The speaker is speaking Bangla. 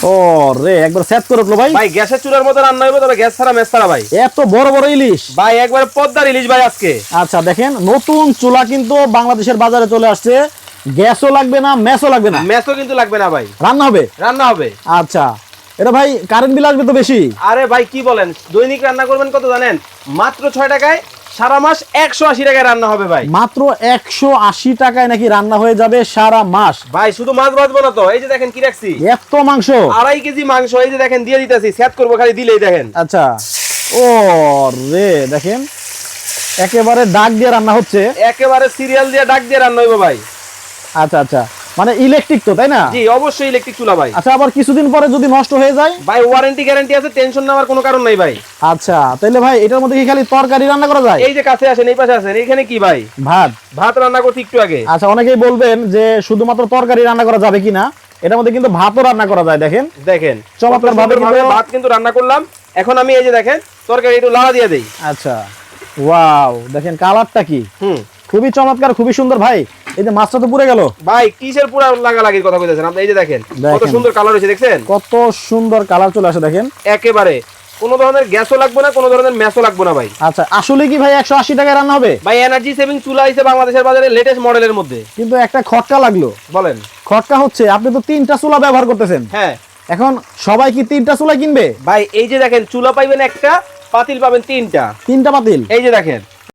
ও রে, একবার সেট করে উঠলো ভাই। ভাই গ্যাসের চুলার মধ্যে রান্না হবে, তবে গ্যাস ছাড়া মেস ছাড়া ভাই। এত বড় বড় ইলিশ ভাই একবার পদ্মার ইলিশ ভাই আজকে। আচ্ছা দেখেন, নতুন চুলা কিন্তু বাংলাদেশের বাজারে চলে আসছে। গ্যাসও লাগবে না, মেসও লাগবে না, মেসও কিন্তু লাগবে না ভাই, রান্না হবে। রান্না হবে। আচ্ছা, এটা ভাই কারেন্ট বিল আসবে তো বেশি? আরে ভাই কি বলেন, দৈনিক রান্না করবেন কত জানেন? মাত্র 6 টাকায় সারা মাস 180 টাকায় রান্না হবে ভাই। মাত্র 180 টাকায় নাকি রান্না হয়ে যাবে সারা মাস? ভাই শুধু মাছ ভাজবো না তো, এই যে দেখেন কি রাখছি, এত মাংস, 2.5 কেজি মাংস, এই যে দেখেন দিয়ে দিতেছি, সেট করবো খালি দিলেই দেখেন। আচ্ছা, ও রে দেখেন, একেবারে ডাক দিয়ে রান্না হচ্ছে, একেবারে সিরিয়াল দিয়ে ডাক দিয়ে রান্না হইবো ভাই। আচ্ছা আচ্ছা, মানে ইলেকট্রিক তো, তাই না? জি অবশ্যই ইলেকট্রিক চুলা ভাই। আচ্ছা, আবার কিছুদিন পরে যদি নষ্ট হয়ে যায়? ভাই ওয়ারেন্টি গ্যারান্টি আছে, টেনশন নেওয়ার কোনো কারণ নাই ভাই। আচ্ছা, তাহলে ভাই এটার মধ্যে কি খালি তরকারি রান্না করা যায়? এই যে কাছে আসেন, এই পাশে আসেন, এখানে কি ভাই ভাত? ভাত রান্না করছি একটু আগে। আচ্ছা, অনেকেই বলবেন যে শুধুমাত্র তরকারি রান্না করা যাবে কিনা, এটার মধ্যে কিন্তু ভাতও রান্না করা যায়। দেখেন দেখেন চমৎকার ভাবে ভাত কিন্তু রান্না করলাম। এখন আমি এই যে দেখেন তরকারি একটু লাড়া দিয়ে দেই। আচ্ছা, ওয়াও, দেখেন কালারটা কি খুবই চমৎকার, খুবই সুন্দর। ভাই এই যে মাছটা তো পুড়ে গেল। ভাই কিসের পুরা লাগালাগির কথা কইতেছেন আপনি? এই যে দেখেন কত সুন্দর কালার হয়েছে, দেখছেন কত সুন্দর কালার চলে আসে দেখেন। একেবারে কোনো ধরনের গ্যাসও লাগবে না, কোনো ধরনের মেসও লাগবে না ভাই। আচ্ছা, আসলে কি ভাই 180 টাকায় রান্না হবে? ভাই এনার্জি সেভিং চুলা আইছে বাংলাদেশের বাজারে লেটেস্ট মডেলের মধ্যে। কিন্তু একটা খটকা লাগলো। বলেন। খটকা হচ্ছে আপনি তো 3টা চুলা ব্যবহার করতেছেন। হ্যাঁ, এখন সবাই কি 3টা চুলা কিনবে? ভাই এই যে দেখেন চুলা পাইবেন একটা, পাতিল পাবেন 3টা। 3টা পাতিল? এই যে দেখেন